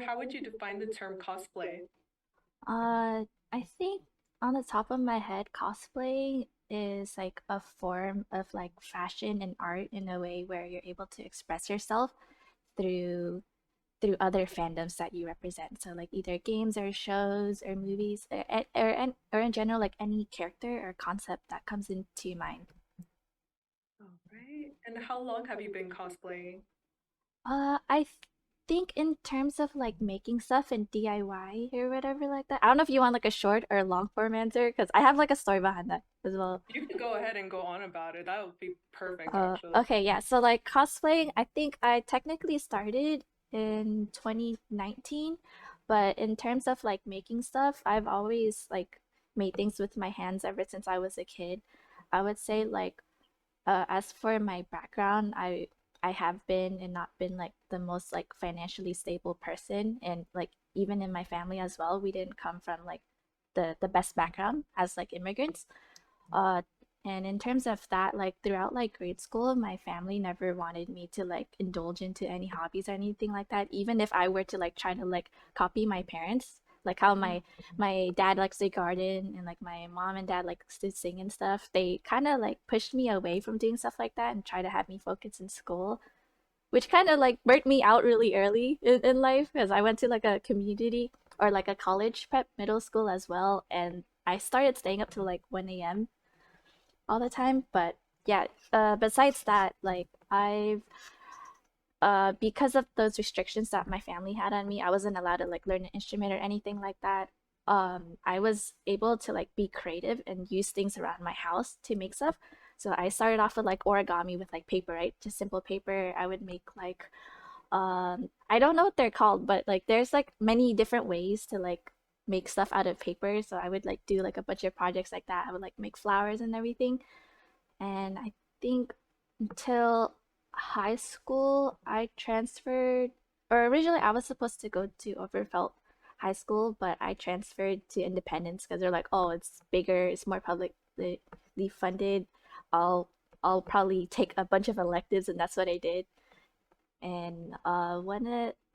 How would you define the term cosplay? I think on the top of my head, cosplay is like a form of like fashion and art in a way where you're able to express yourself through through other fandoms that you represent. So like either games or shows or movies or in general like any character or concept that comes into mind. All right. And how long have you been cosplaying? I think in terms of like making stuff and DIY or whatever like that. I don't know if you want like a short or long form answer because I have like a story behind that as well. You can go ahead and go on about it. That would be perfect, actually. Okay, yeah. So like cosplaying, I think I technically started in 2019, but in terms of like making stuff, I've always like made things with my hands ever since I was a kid. I would say like as for my background, I have been and not been like the most like financially stable person, and like even in my family as well, we didn't come from like the best background as like immigrants. Uh, and in terms of that, like throughout like grade school, my family never wanted me to like indulge into any hobbies or anything like that. Even if I were to like try to like copy my parents, like how my dad likes to garden and like my mom and dad likes to sing and stuff, they kind of like pushed me away from doing stuff like that and try to have me focus in school, which kind of like burnt me out really early in life because I went to like a community or like a college prep middle school as well, and I started staying up till like 1 a.m. all the time. But yeah, besides that, like I've because of those restrictions that my family had on me, I wasn't allowed to like learn an instrument or anything like that. I was able to like be creative and use things around my house to make stuff. So I started off with like origami with like paper, right? Just simple paper. I would make like I don't know what they're called, but like there's like many different ways to like make stuff out of paper. So I would like do like a bunch of projects like that. I would like make flowers and everything. And I think until high school, I transferred, or originally I was supposed to go to Overfelt High School, but I transferred to Independence because they're like, oh, it's bigger, it's more publicly funded. I'll I'll probably take a bunch of electives, and that's what I did. And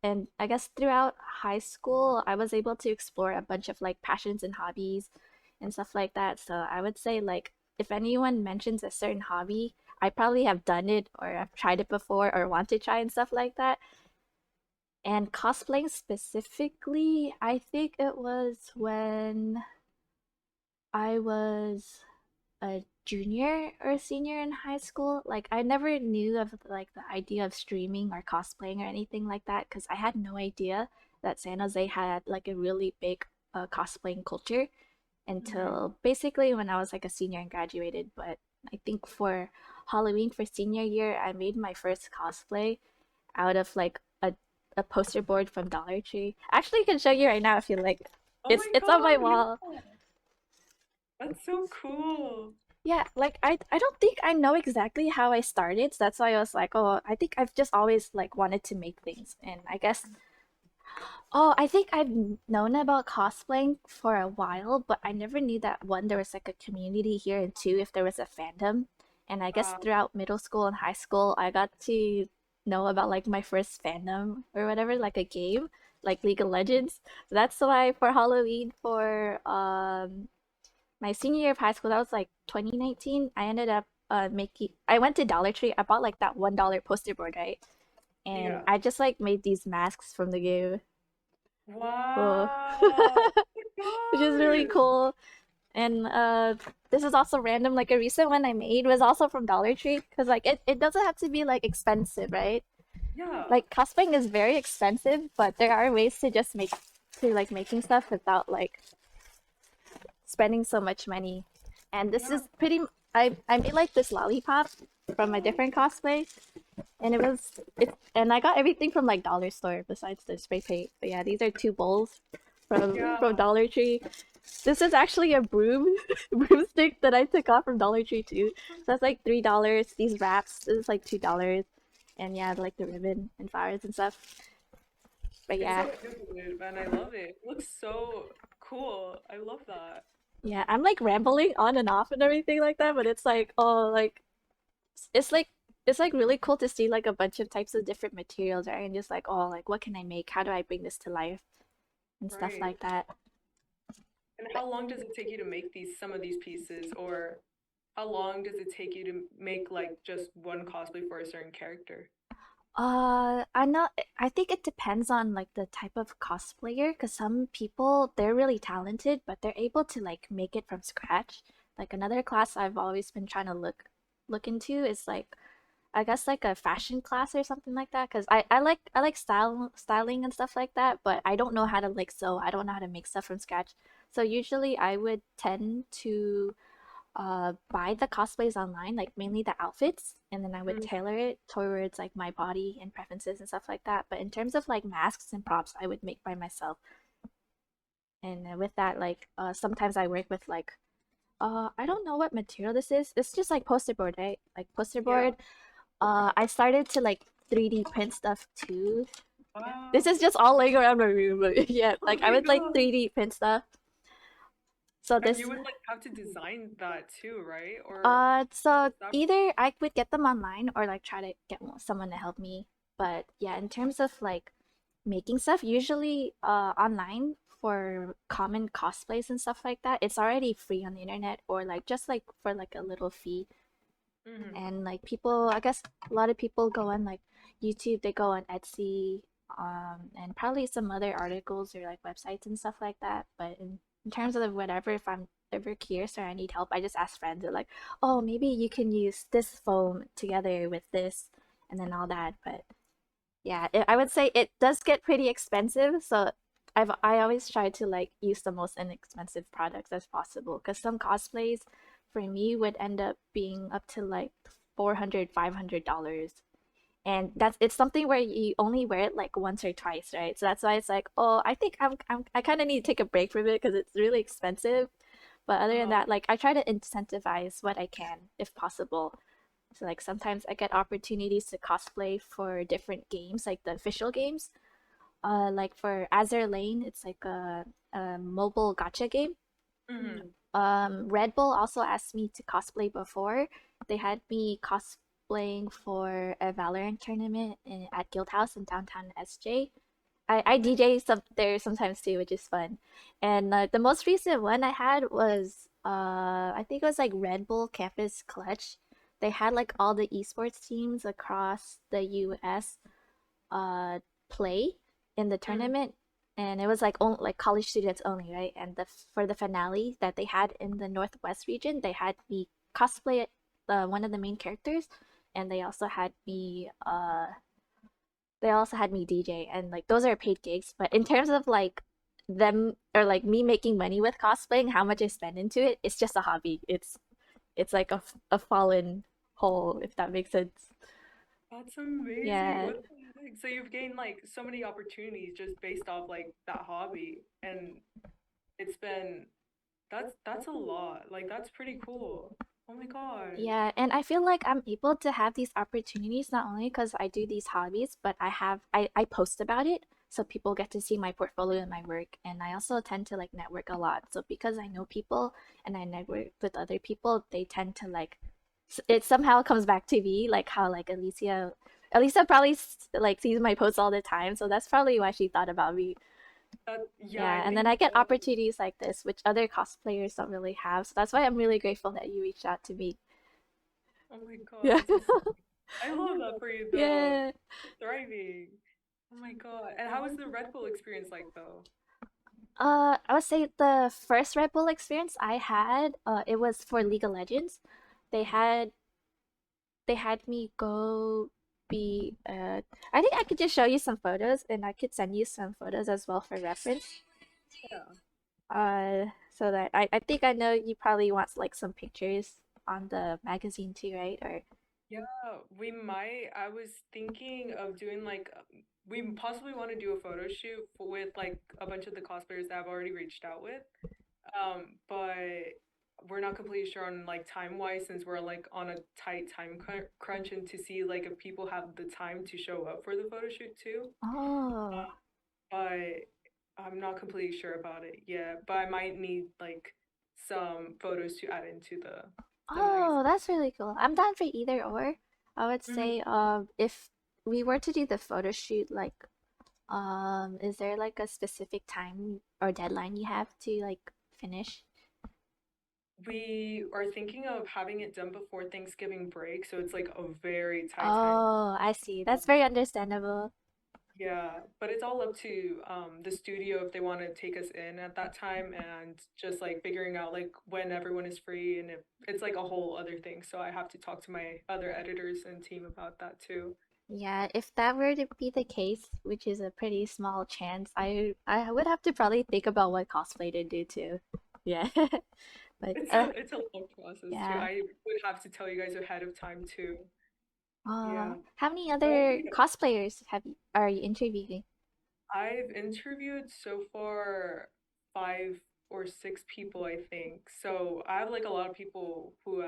and I guess throughout high school, I was able to explore a bunch of like passions and hobbies and stuff like that. So I would say like if anyone mentions a certain hobby, I probably have done it or I've tried it before or want to try and stuff like that. And cosplaying specifically, I think it was when I was a junior or a senior in high school. Like I never knew of like the idea of streaming or cosplaying or anything like that because I had no idea that San Jose had like a really big cosplaying culture Mhm. until basically when I was like a senior and graduated. But I think for Halloween for senior year, I made my first cosplay out of like a poster board from Dollar Tree. Actually, I can show you right now if you like. Oh It's my it's on my God, wall. yeah. That's so cool. Yeah, like I don't think I know exactly how I started, so that's why I was like, oh, I think I've just always like wanted to make things. And I guess I think I've known about cosplaying for a while, but I never knew that one there was like a community here and two if there was a fandom. And I guess Uh, throughout middle school and high school, I got to know about like my first fandom or whatever, like a game, like League of Legends. So that's why for Halloween for my senior year of high school, that was like 2019. I ended up making. I went to Dollar Tree. I bought like that $1 poster board, right? And yeah. I just like made these masks from the game, oh. Wow. Which is really Oh cool. And this is also random. Like a recent one I made was also from Dollar Tree because like it doesn't have to be like expensive, right? my God. Yeah. Like cosplaying is very expensive, but there are ways to just make to like making stuff without like spending so much money. And this Yeah. is pretty. I made like this lollipop from a different cosplay, and and I got everything from like dollar store besides the spray paint. But yeah, these are two bowls from Yeah. Dollar Tree. This is actually a broomstick that I took off from Dollar Tree too. So that's like $3. These wraps this is like $2, and yeah, like the ribbon and flowers and stuff. But It's yeah, so cute, man. I love it. It looks so cool. I love that. yeah, I'm like rambling on and off and everything like that, but it's like, oh, like it's like it's like really cool to see like a bunch of types of different materials, right? And just like, oh, like what can I make? How do I bring this to life and stuff Right. like that. And But how long does it take you to make some of these pieces, or how long does it take you to make like just one cosplay for a certain character? I'm not, I think it depends on like the type of cosplayer, because some people they're really talented, but they're able to like make it from scratch. Like another class I've always been trying to look into is like I guess like a fashion class or something like that because I like styling and stuff like that, but I don't know how to like sew. I don't know how to make stuff from scratch. So usually I would tend to buy the cosplays online, like mainly the outfits, and then I would Mm, tailor it towards like my body and preferences and stuff like that. But in terms of like masks and props, I would make by myself. And with that, like sometimes I work with like I don't know what material this is. It's just like poster board, right? Like poster yeah. board. I started to like 3D print stuff too. This Wow. is just all laying around my room, but yeah, Oh like I my would like God. 3D print stuff. So And you this would like have to design that too, right? Or how so does that? either I would get them online or like try to get someone to help me. But yeah, in terms of like making stuff, usually online for common cosplays and stuff like that, it's already free on the internet or like just like for like a little fee. Hmm. And like people, I guess a lot of people go on like YouTube, they go on Etsy, and probably some other articles or like websites and stuff like that. But in terms of whatever, if I'm ever curious or I need help, I just ask friends. They're like, oh, maybe you can use this foam together with this and then all that. But yeah, I would say it does get pretty expensive. So I always try to like use the most inexpensive products as possible because some cosplays for me would end up being up to like 400, $500. And that's it's something where you only wear it like once or twice, right? So that's why it's like, oh, I think I kind of need to take a break from it because it's really expensive. But other than Uh-huh. that, like I try to incentivize what I can if possible. So like sometimes I get opportunities to cosplay for different games, like the official games. Like for Azur Lane, it's like a mobile gacha game. Hmm. Red Bull also asked me to cosplay before. They had me cosplaying for a Valorant tournament at Guild House in downtown SJ. I DJ there sometimes too, which is fun. And the most recent one I had was I think it was like Red Bull Campus Clutch. They had like all the esports teams across the US uh play in the Hmm. tournament, and it was like only like college students only, right? And for the finale that they had in the Northwest region, they had me cosplay one of the main characters, and they also had me DJ, and like those are paid gigs. But in terms of like them or like me making money with cosplaying, how much I spend into it, it's just a hobby. It's like a fallen hole, if that makes sense. That's amazing. Yeah. What the heck? So you've gained like so many opportunities just based off like that hobby, and it's been that's a lot. Like that's pretty cool. Oh my gosh. Yeah, and I feel like I'm able to have these opportunities not only because I do these hobbies, but I post about it so people get to see my portfolio and my work. And I also tend to like network a lot. So because I know people and I network with other people, they tend to like it somehow comes back to me, like how like Alicia probably like sees my posts all the time, so that's probably why she thought about me. That yeah, I Yeah, and then think I get so. opportunities like this, which other cosplayers don't really have. So that's why I'm really grateful that you reached out to me. Oh my God, Yeah. this is I love that for you though. Yeah. Thriving. Oh my God. And how was the Red Bull experience like though? I would say the first Red Bull experience I had, it was for League of Legends. They Mhm. had they had me go be I think I could just show you some photos and I could send you some photos as well for reference. Yeah. So that I think I know you probably want like some pictures on the magazine too, right? Or Yeah, we might. I was thinking of doing like we possibly want to do a photo shoot with like a bunch of the cosplayers that I've already reached out with. But we're not completely sure on like time wise since we're like on a tight time crunch and to see like if people have the time to show up for the photo shoot too. oh. But I'm not completely sure about it yet. But I might need like some photos to add into the Oh, magazine. that's really cool. I'm down for either or. I would Mhm. say if we were to do the photo shoot, like is there like a specific time or deadline you have to like finish? We are thinking of having it done before Thanksgiving break, so it's like a very tight time. Oh, I see. That's very understandable. Yeah, but it's all up to the studio if they want to take us in at that time and just like figuring out like when everyone is free and if it's like a whole other thing. So I have to talk to my other editors and team about that too. Yeah, if that were to be the case, which is a pretty small chance, I would have to probably think about what cosplay to do too. Yeah. But It's a long process too. yeah. I would have to tell you guys ahead of time too. Yeah. How many But I other think cosplayers are you interviewing? I've interviewed so far 5 or 6 people, I think. So I have like a lot of people who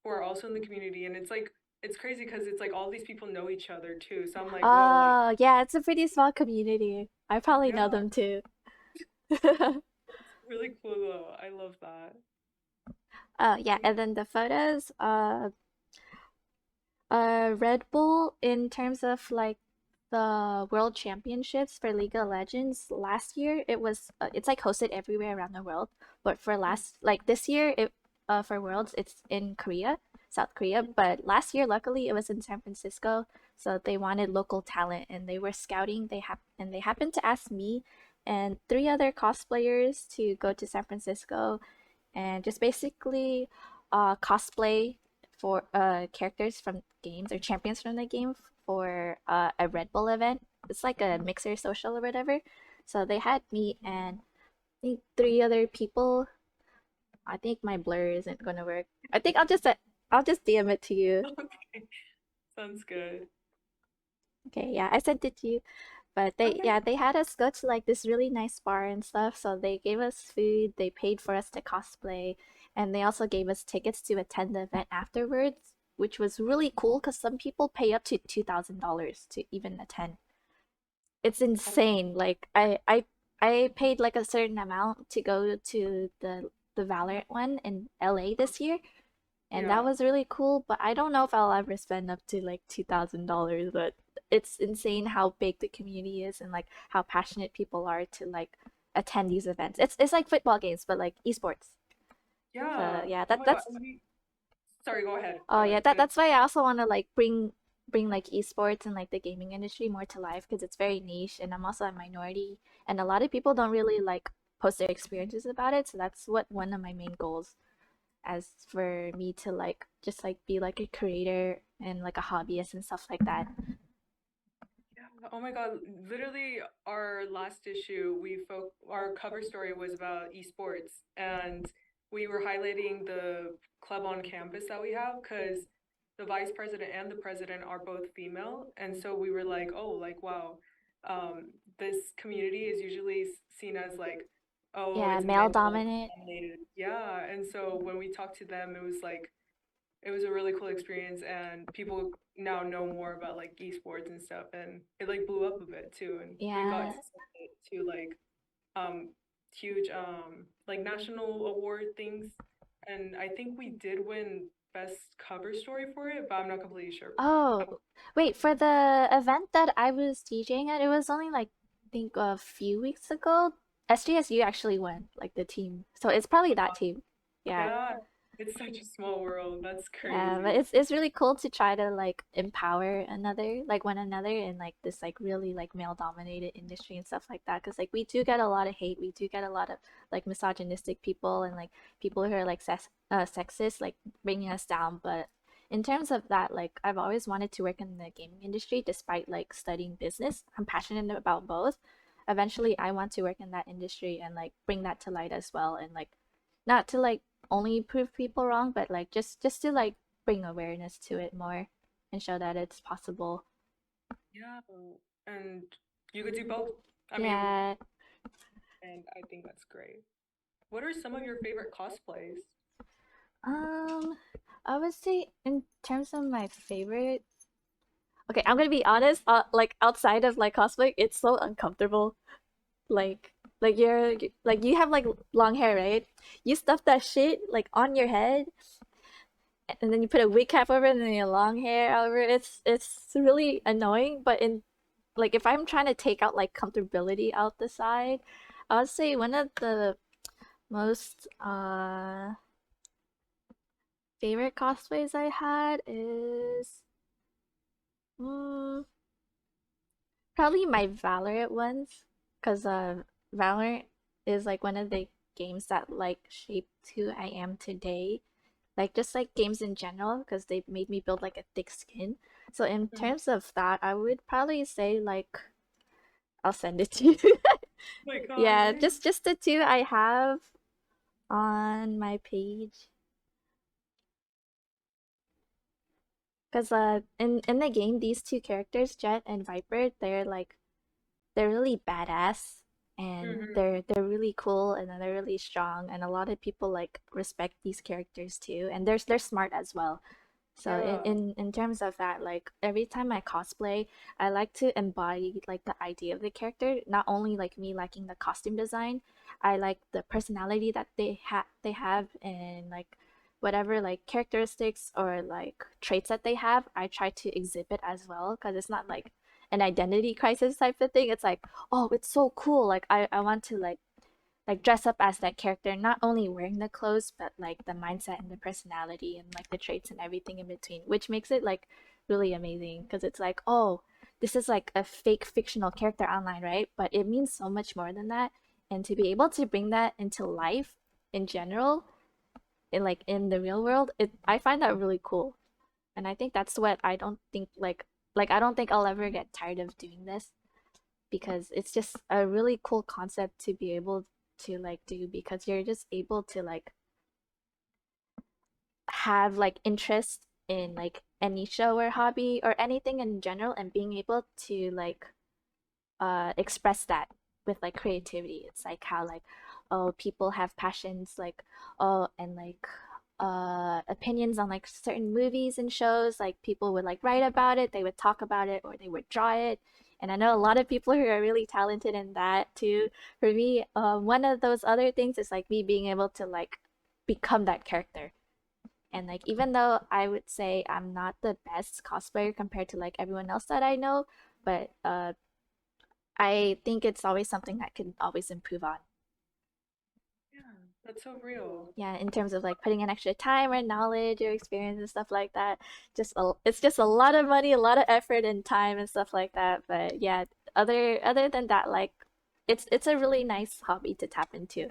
are also in the community, and it's crazy because it's like all these people know each other too. So I'm like, whoa, like Oh, yeah, it's a pretty small community. I probably know yeah, them too. it's really cool though. I love that. Oh, yeah, Yeah. and then the photos, Red Bull in terms of like the World Championships for League of Legends last year, it's like hosted everywhere around the world. But for last like this year, it for Worlds it's in Korea, South Korea. But last year, luckily, it was in San Francisco, so they wanted local talent and they were scouting. They happened to ask me and three other cosplayers to go to San Francisco and just basically cosplay for characters from games or champions from the game for a Red Bull event. It's like a mixer social or whatever. So they had me and I think three other people. I think my blur isn't gonna work. I think I'll just DM it to you. Okay, sounds good. Okay, yeah, I sent it to you. But they Okay. yeah, they had us go to like this really nice bar and stuff. So they gave us food, they paid for us to cosplay, and they also gave us tickets to attend the event afterwards, which was really cool because some people pay up to $2,000 to even attend. It's Oh, insane. Like I paid like a certain amount to go to the Valorant one in LA this year, and that yeah. was really cool, but I don't know if I'll ever spend up to like $2,000, but it's insane how big the community is and like how passionate people are to like attend these events. It's like football games, but like esports. So Yeah. yeah, Oh my God. Sorry, go ahead. oh Go yeah, ahead. Finish. that's why I also want to like bring like esports and like the gaming industry more to life because it's very niche and I'm also a minority and a lot of people don't really like post their experiences about it. So that's what one of my main goals as for me to like just like be like a creator and like a hobbyist and stuff like that. Yeah. Oh my God. Literally, our last issue, our cover story was about esports, and we were highlighting the club on campus that we have because the vice president and the president are both female, and so we were like, oh, like wow, this community is usually seen as like, oh, Yeah, it's male male dominant. dominated. Yeah, and so when we talked to them, it was a really cool experience and people now know more about like esports and stuff and it like blew up a bit too and we got Yeah. to send it to like um huge like national award things and I think we did win best cover story for it but I'm not completely sure. Oh, Um, wait, for the event that I was DJing at, it was only like I think a few weeks ago. SJSU actually won, like the team. So it's probably that team. Yeah. yeah, it's such a small world. That's Yeah, but crazy. it's really cool to try to like empower another like one another in like this like really like male dominated industry and stuff like that because like we do get a lot of hate, we do get a lot of like misogynistic people and like people who are like sexist like bringing us down, but in terms of that like I've always wanted to work in the gaming industry despite like studying business. I'm passionate about both. Eventually I want to work in that industry and like bring that to light as well and like not to like only prove people wrong, but like just to like bring awareness to it more and show that it's possible. Yeah, and you could do both. I mean, Yeah. and I think that's great. What are some of your favorite cosplays? Um, I would say in terms of my favorite, okay, I'm gonna be honest. Like outside of like cosplay, it's so uncomfortable. Like you're like you have like long hair, right? You stuff that shit like on your head and then you put a wig cap over it and then your long hair over it. It's really annoying, but in like if I'm trying to take out like comfortability out the side, I would say one of the most favorite cosplays I had is mm, probably my Valorant ones, because Valorant is like one of the games that like shaped who I am today. Like just like games in general, because they made me build like a thick skin. So in Mhm. terms of that, I would probably say like I'll send it to you. Oh my Yeah, God. just the two I have on my page. Because in the game, these two characters, Jet and Viper, they're really badass, and Hmm. they're really cool, and they're really strong, and a lot of people like respect these characters too, and they're smart as well. So Yeah. in terms of that, like every time I cosplay, I like to embody like the idea of the character, not only like me liking the costume design, I like the personality that they have, and like whatever like characteristics or like traits that they have, I try to exhibit as well, because it's not like an identity crisis type of thing. It's like, oh, it's so cool. Like I want to like dress up as that character, not only wearing the clothes, but like the mindset and the personality and like the traits and everything in between, which makes it like really amazing, because it's like, oh, this is like a fake fictional character online, right? But it means so much more than that. And to be able to bring that into life in general, in like in the real world, I find that really cool. And I think that's what I don't think like I don't think I'll ever get tired of doing this, because it's just a really cool concept to be able to like do, because you're just able to like have like interest in like any show or hobby or anything in general, and being able to like express that with like creativity. It's like how like, oh, people have passions like, oh, and like opinions on like certain movies and shows. Like people would like write about it, they would talk about it, or they would draw it. And I know a lot of people who are really talented in that too. For me, one of those other things is like me being able to like become that character. And like even though I would say I'm not the best cosplayer compared to like everyone else that I know, but I think it's always something that can always improve on. Yeah. That's so real. Yeah, in terms of like putting in extra time or knowledge or experience and stuff like that. It's just a lot of money, a lot of effort and time and stuff like that. But yeah, other than that, like it's a really nice hobby to tap into.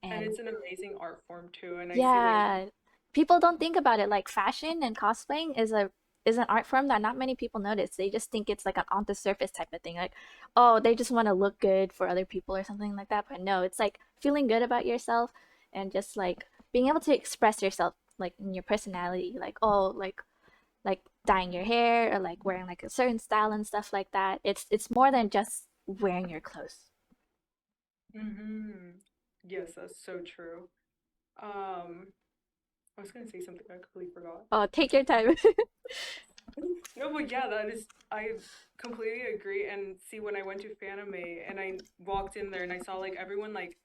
And And it's an amazing art form too. And I see like, yeah, people don't think about it. Like fashion and cosplaying is an art form that not many people notice. They just think it's like an on the surface type of thing. Like, oh, they just want to look good for other people or something like that. But no, it's like feeling good about yourself, and just like being able to express yourself like in your personality. Like, oh, like dyeing your hair or like wearing like a certain style and stuff like that. It's more than just wearing your clothes. hmm, yes, that's so true. Um, I was gonna say something I completely forgot. Oh, take your time. No, but yeah, that is, I completely agree. And see, when I went to Fanime and I walked in there and I saw like everyone like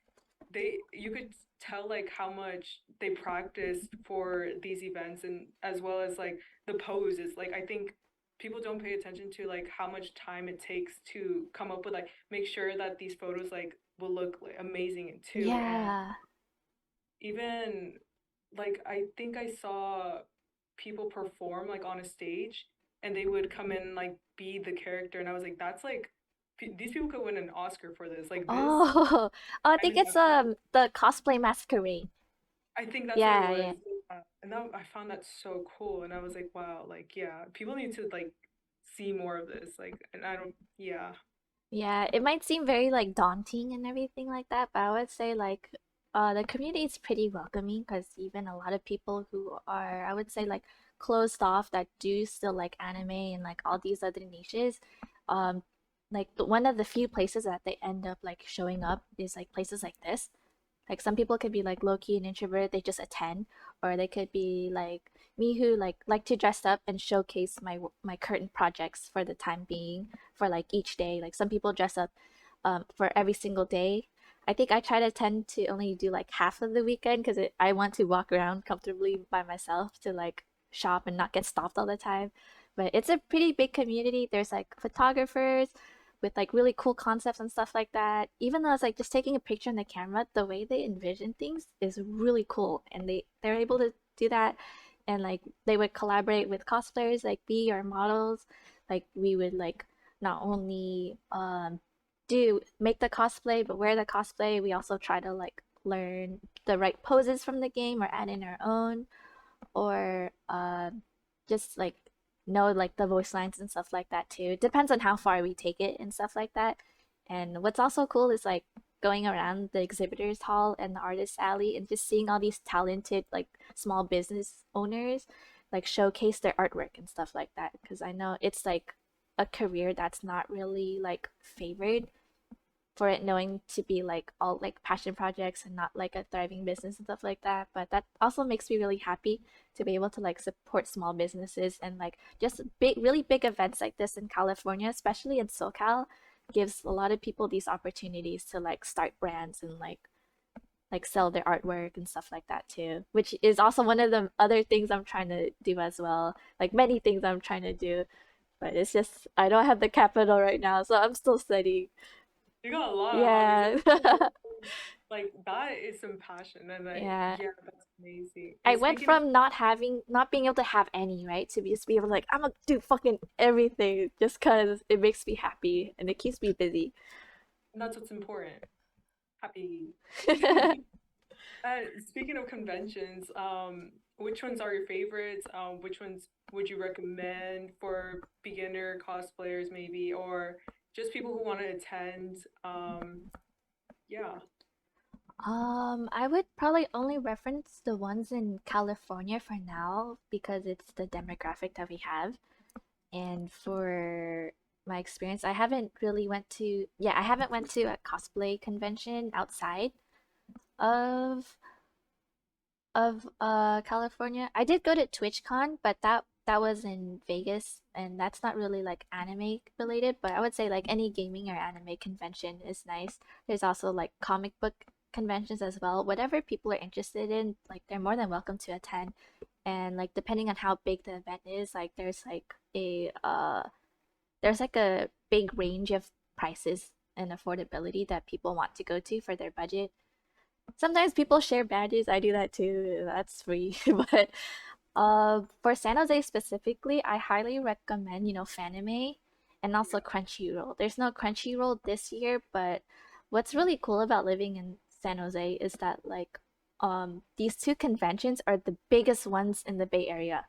you could tell like how much they practiced for these events, and as well as like the poses. Like I think people don't pay attention to like how much time it takes to come up with like make sure that these photos like will look like amazing too. And Yeah. even like I think I saw people perform like on a stage, and they would come in like be the character, and I was like, that's like these people could win an Oscar for this. Like this, Oh, oh, I I think mean, it's the cosplay masquerade. I think that's what it Yeah, was. yeah. And that, I found that so cool, and I was like, wow, like yeah, people need to like see more of this. Like, and I don't, yeah. Yeah, it might seem very like daunting and everything like that, but I would say like the community is pretty welcoming, because even a lot of people who are, I would say, like closed off, that do still like anime and like all these other niches, um one of the few places that they end up like showing up is like places like this. Like some people could be like low key and introverted, they just attend, or they could be like me, who like to dress up and showcase my current projects for the time being, for like each day. Like some people dress up for every single day. I think I try to tend to only do like half of the weekend because I want to walk around comfortably by myself to like shop and not get stopped all the time. But it's a pretty big community. There's like photographers with like really cool concepts and stuff like that. Even though it's like just taking a picture on the camera, the way they envision things is really cool, and they're able to do that. And like they would collaborate with cosplayers like be our models. Like we would like not only do make the cosplay but wear the cosplay. We also try to like learn the right poses from the game or add in our own, or just like know like the voice lines and stuff like that too. It depends on how far we take it and stuff like that. And what's also cool is like going around the exhibitors hall and the artist alley and just seeing all these talented like small business owners like showcase their artwork and stuff like that, because I know it's like a career that's not really like favored for it knowing to be like all like passion projects and not like a thriving business and stuff like that. But that also makes me really happy to be able to like support small businesses, and like just big, really big events like this in California, especially in SoCal, gives a lot of people these opportunities to like start brands and like sell their artwork and stuff like that too, which is also one of the other things I'm trying to do as well. Like many things I'm trying to do, but it's just I don't have the capital right now, so I'm still studying. You got a lot of hobbies. Yeah. Like that is some passion, and Yeah. yeah, that's amazing. I And went speaking of, from not being able to have any, right, to just be able to like, I'm gonna do fucking everything just cause it makes me happy and it keeps me busy. that's what's important. Happy. Speaking of conventions, which ones are your favorites? Which ones would you recommend for beginner cosplayers, maybe, or just people who want to attend? Yeah. I would probably only reference the ones in California for now because it's the demographic that we have. And for my experience, I haven't went to a cosplay convention outside of California. I did go to TwitchCon, but that was in Vegas, and that's not really like anime related, but I would say like any gaming or anime convention is nice. There's also like comic book conventions as well. Whatever people are interested in, like they're more than welcome to attend. And like depending on how big the event is, like there's like a big range of prices and affordability that people want to go to for their budget. Sometimes people share badges. I do that too. That's free. But for San Jose specifically, I highly recommend, Fanime and also Crunchyroll. There's no Crunchyroll this year, but what's really cool about living in San Jose is that like these two conventions are the biggest ones in the Bay Area.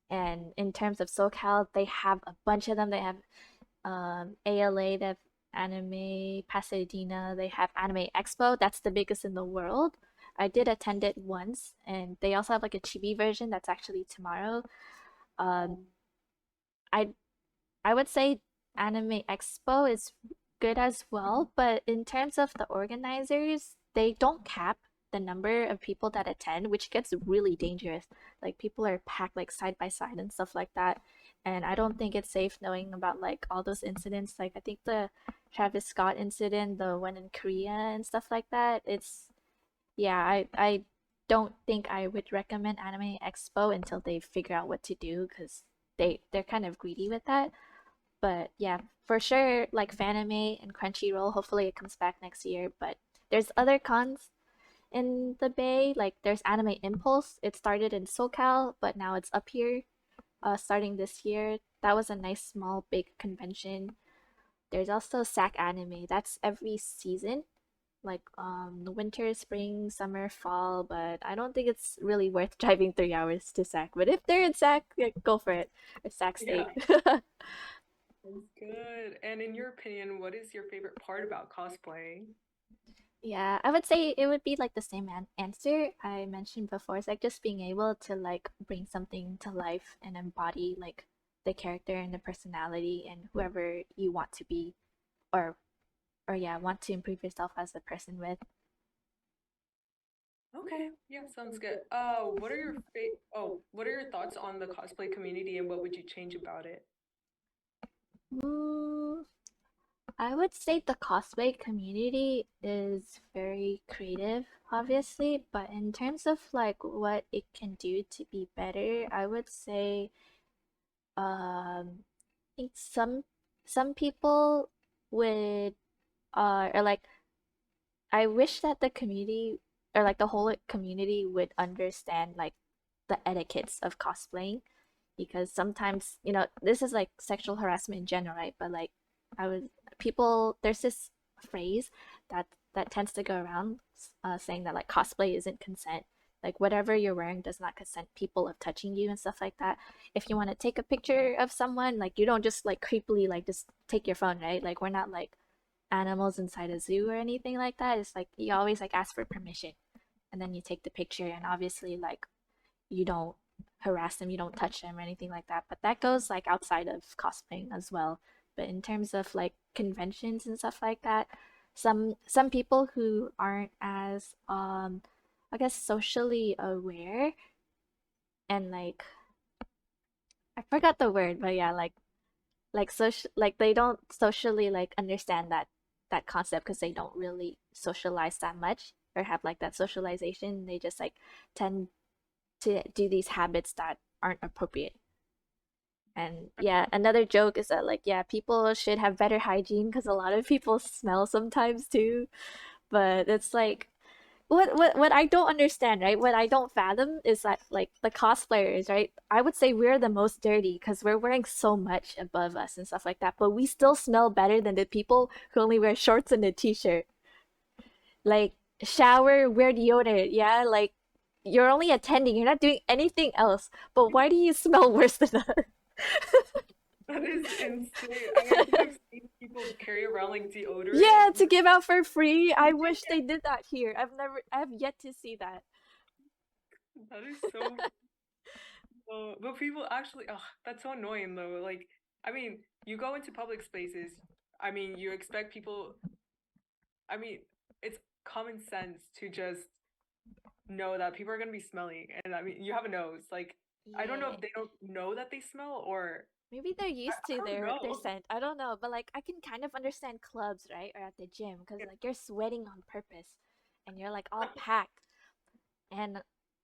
And in terms of SoCal, they have a bunch of them. They have ALA, they have Anime Pasadena, they have Anime Expo. That's the biggest in the world. I did attend it once, and they also have like a chibi version that's actually tomorrow. Um, I I would say Anime Expo is good as well, but in terms of the organizers, they don't cap the number of people that attend, which gets really dangerous. Like people are packed like side by side and stuff like that. And I don't think it's safe knowing about like all those incidents. Like I think the Travis Scott incident, the one in Korea and stuff like that. It's yeah, I don't think I would recommend Anime Expo until they figure out what to do because they're kind of greedy with that. But yeah, for sure, like Fanime and Crunchyroll, hopefully it comes back next year. But there's other cons in the Bay, like there's Anime Impulse. It started in SoCal, but now it's up here, starting this year. That was a nice, small, big convention. There's also SAC Anime. That's every season, like the winter, spring, summer, fall. But I don't think it's really worth driving 3 hours to SAC. But if they're in SAC, yeah, go for it. Or SAC Yeah, State. that's good. And in your opinion, what is your favorite part about cosplaying? Yeah, I would say it would be like the same answer I mentioned before. It's like just being able to like bring something to life and embody like the character and the personality and whoever you want to be, or yeah, want to improve yourself as a person with. Okay, yeah, sounds good. What are your thoughts on the cosplay community and what would you change about it? Mm, I would say the cosplay community is very creative, obviously, but in terms of like what it can do to be better, I would say I think some people would or like I wish that the community or like the whole community would understand like the etiquettes of cosplaying because sometimes, this is like sexual harassment in general, right? But like I would people there's this phrase that tends to go around saying that like cosplay isn't consent. Like whatever you're wearing does not consent people of touching you and stuff like that. If you want to take a picture of someone, like you don't just like creepily like just take your phone, right? Like we're not like animals inside a zoo or anything like that. It's like you always like ask for permission and then you take the picture and obviously like you don't harass them, you don't touch them or anything like that. But that goes like outside of cosplaying as well. But in terms of like conventions and stuff like that, some people who aren't as I guess socially aware and like I forgot the word, but yeah, like social like they don't socially like understand that concept because they don't really socialize that much or have like that socialization. They just like tend to do these habits that aren't appropriate. And yeah, another joke is that like yeah, people should have better hygiene because a lot of people smell sometimes too. But it's like what I don't understand, right? What I don't fathom is that like the cosplayers, right? I would say we're the most dirty because we're wearing so much above us and stuff like that, but we still smell better than the people who only wear shorts and a t-shirt. Like shower, wear deodorant, yeah? Like you're only attending, you're not doing anything else. But why do you smell worse than us? That is insane. I think I've seen people carry around like deodorant. Yeah, to give out for free. I wish they did that here. I have yet to see that. That is so. But people actually, oh, that's so annoying though. Like, I mean, you go into public spaces. I mean, you expect people. I mean, it's common sense to just know that people are gonna be smelly, and I mean, you have a nose. Like, I don't know Yeah. if they don't know that they smell, or Maybe they're used I to don't their know. scent. I don't know, but like I can kind of understand clubs, right? Or at the gym because like you're sweating on purpose and you're like all packed and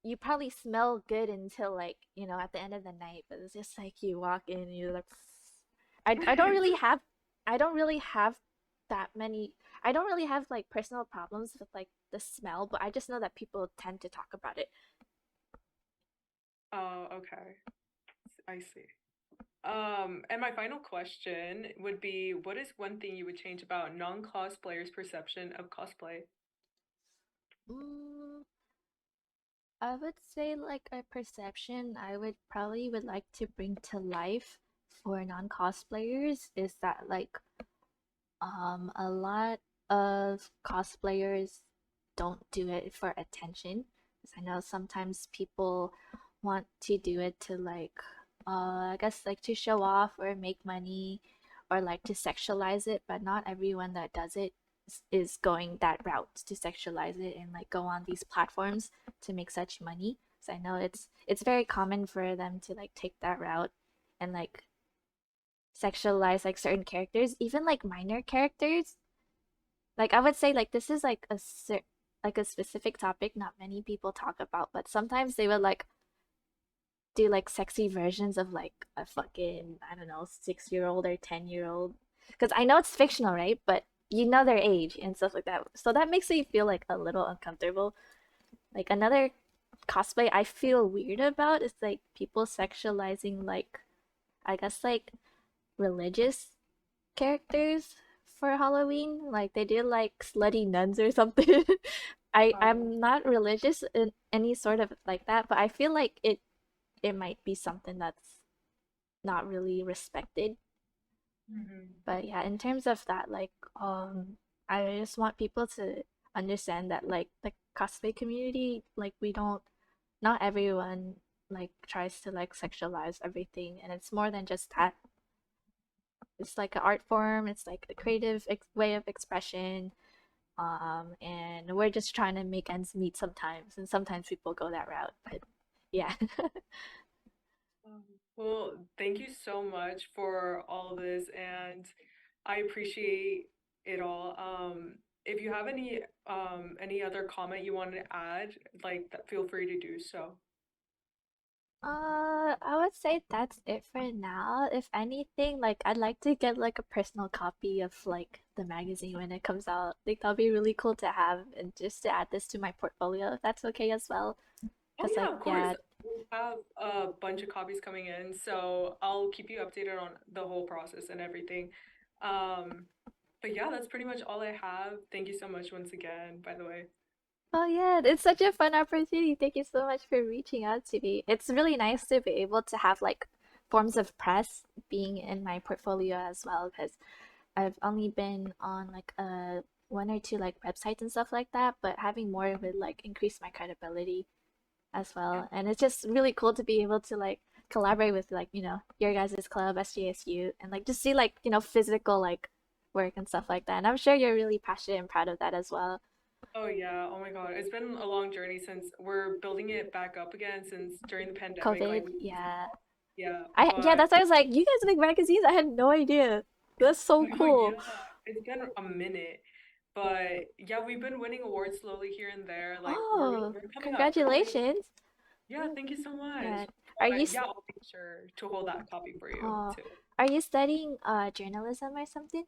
you probably smell good until like, at the end of the night, but it's just like you walk in and you're like I don't really have I don't really have that many I don't really have like personal problems with like the smell, but I just know that people tend to talk about it. Oh, okay. I see. And my final question would be, what is one thing you would change about non-cosplayers' perception of cosplay? Mm, I would say like a perception I would like to bring to life for non-cosplayers is that like a lot of cosplayers don't do it for attention. 'Cause I know sometimes people want to do it to like I guess like to show off or make money or like to sexualize it, but not everyone that does it is going that route to sexualize it and like go on these platforms to make such money. So I know it's very common for them to like take that route and like sexualize like certain characters, even like minor characters. Like I would say like this is like like a specific topic not many people talk about, but sometimes they would like do like sexy versions of like a fucking I don't know 6-year old or 10-year old. Because I know it's fictional, right? But you know their age and stuff like that. So that makes me feel like a little uncomfortable. Like another cosplay I feel weird about is like people sexualizing like I guess like religious characters for Halloween. Like they did like slutty nuns or something. Oh, I'm not religious in any sort of like that, but I feel like it might be something that's not really respected. hmm. But yeah, in terms of that, like I just want people to understand that like the cosplay community, like we don't not everyone like tries to like sexualize everything and it's more than just that. It's like an art form, it's like a creative way of expression. And we're just trying to make ends meet sometimes, and sometimes people go that route. But yeah. Well, thank you so much for all this, and I appreciate it all. If you have any other comment you want to add, like that, feel free to do so. I would say that's it for now. If anything, like I'd like to get like a personal copy of like the magazine when it comes out. Like that'll be really cool to have and just to add this to my portfolio if that's okay as well. Oh Cause like yeah, of course. yeah, We have a bunch of copies coming in, so I'll keep you updated on the whole process and everything. Um, but yeah, that's pretty much all I have. Thank you so much once again, by the way. oh yeah, it's such a fun opportunity. Thank you so much for reaching out to me. It's really nice to be able to have like forms of press being in my portfolio as well, because I've only been on like one or two like websites and stuff like that, but having more would like increase my credibility as Yeah. well. And it's just really cool to be able to like collaborate with like, your guys' club, SJSU, and like just see like, physical like work and stuff like that. And I'm sure you're really passionate and proud of that as well. Oh yeah. Oh my God. It's been a long journey since we're building it back up again since during the pandemic, COVID, like yeah. yeah, Yeah, but that's why I was like, you guys make magazines? I had no idea. That's so oh cool. yeah, it's been a minute. But yeah, we've been winning awards slowly here and there. Like Oh, we're coming up. We're coming. congratulations. Yeah, thank you so much. Yeah. Are you Yeah, I'll make sure to hold that copy for you oh, too. are you studying journalism or something?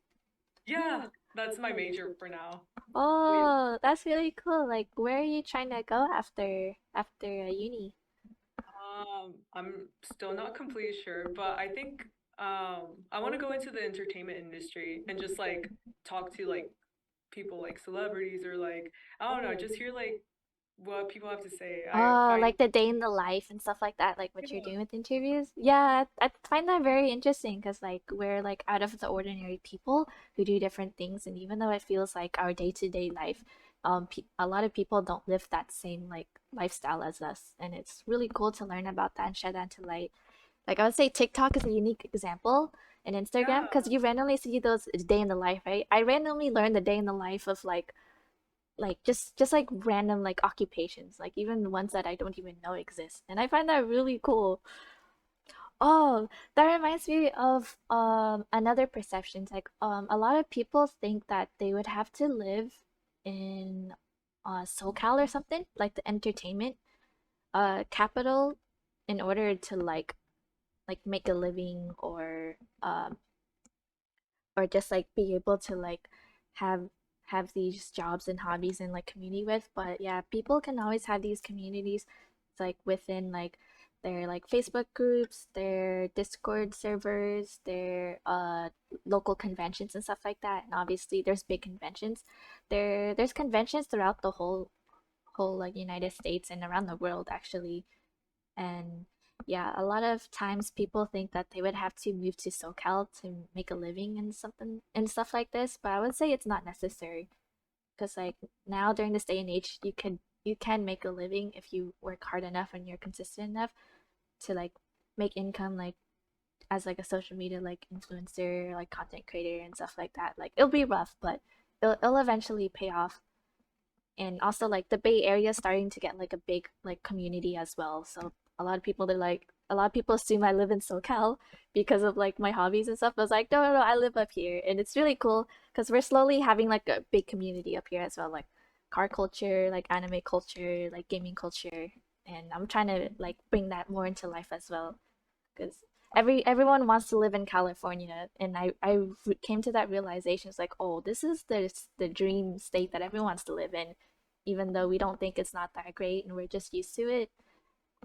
Yeah, that's my major for now. Oh yeah. Oh, that's really cool. Like, where are you trying to go after uni? I'm still not completely sure, but I think I want to go into the entertainment industry and just like talk to like people like celebrities or like I don't know, just hear like what people have to say. I Oh, find like the day in the life and stuff like that, like what you're yeah, doing with interviews. Yeah, I find that very interesting because like we're like out of the ordinary people who do different things, and even though it feels like our day-to-day life, pe a lot of people don't live that same like lifestyle as us, and it's really cool to learn about that and shed that into light. Like I would say TikTok is a unique example, and Instagram yeah, because you randomly see those day in the life, right? I randomly learned the day in the life of like just like random like occupations, like even the ones that I don't even know exist. And I find that really cool. Oh, that reminds me of another perception. Like a lot of people think that they would have to live in SoCal or something, like the entertainment capital in order to like make a living or just like be able to like have have these jobs and hobbies and like community with. But yeah, people can always have these communities like within like their like Facebook groups, their Discord servers, their local conventions and stuff like that. And obviously there's big conventions. There's conventions throughout the whole like United States and around the world actually. And yeah, a lot of times people think that they would have to move to SoCal to make a living and something and stuff like this, but I would say it's not necessary because like now during this day and age, you can make a living if you work hard enough and you're consistent enough to like make income like as like a social media like influencer, like content creator and stuff like that. Like it'll be rough, but it'll eventually pay off. And also like the Bay Area is starting to get like a big like community as well. So a lot of people assume I live in SoCal because of like my hobbies and stuff. I was like, no, no, no, I live up here, and it's really cool because we're slowly having like a big community up here as well, like car culture, like anime culture, like gaming culture, and I'm trying to like bring that more into life as well because everyone wants to live in California, and I came to that realization. It's like, oh, this is the dream state that everyone wants to live in, even though we don't think it's not that great and we're just used to it.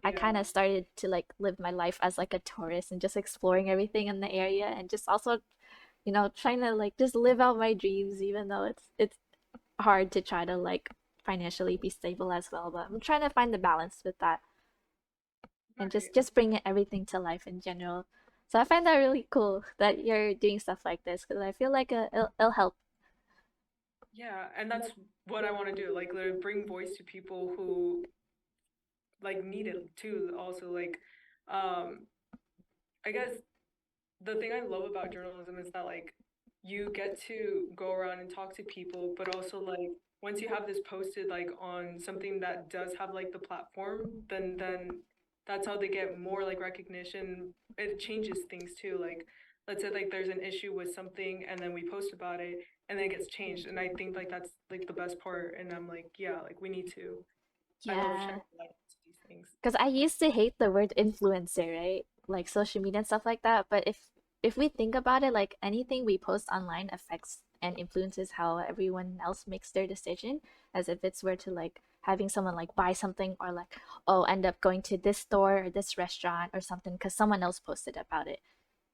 I kind yeah, of started to like live my life as like a tourist and just exploring everything in the area and just also, trying to like just live out my dreams, even though it's hard to try to like financially be stable as well. But I'm trying to find the balance with that and just right. just bring everything to life in general. So I find that really cool that you're doing stuff like this because I feel like it'll help. Yeah, and that's what I want to do. Like literally bring voice to people who like need it too. Also like, um, I guess the thing I love about journalism is that like you get to go around and talk to people, but also like once you have this posted like on something that does have like the platform, then that's how they get more like recognition. It changes things too. Like let's say like there's an issue with something and then we post about it and then it gets changed. And I think like that's like the best part. And I'm like, yeah, like we need to. I love Yeah. shedding light to these things. Because I used to hate the word influencer, right? Like social media and stuff like that. But if we think about it, like anything we post online affects and influences how everyone else makes their decision, as if it's were to like having someone like buy something or like, oh, end up going to this store or this restaurant or something because someone else posted about it.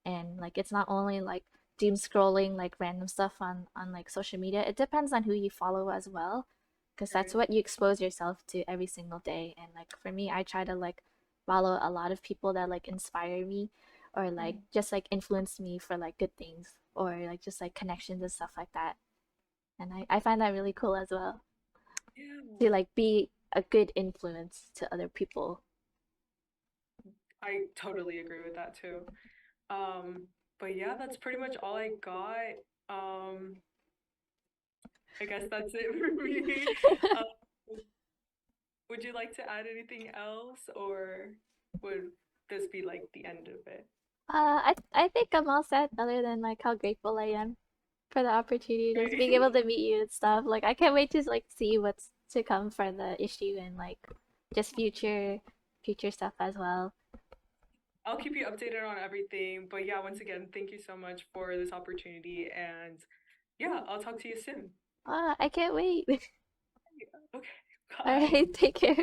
And like it's not only like doom scrolling like random stuff on like social media. It depends on who you follow as well, because that's Right. what you expose yourself to every single day. And like for me, I try to like follow a lot of people that like inspire me or like Mhm. just like influence me for like good things or like just like connections and stuff like that. And I find that really cool as well Yeah. to like be a good influence to other people. I totally agree with that too. Um, but yeah, that's pretty much all I got. Um, I guess that's it for me. Um, would you like to add anything else, or would this be like the end of it? I think I'm all set other than like how grateful I am for the opportunity to just being Right. able to meet you and stuff. Like I can't wait to like see what's to come for the issue and like just future stuff as well. I'll keep you updated on everything. But yeah, once again, thank you so much for this opportunity. And yeah, I'll talk to you soon. I can't wait. Okay, All bye. right, take care.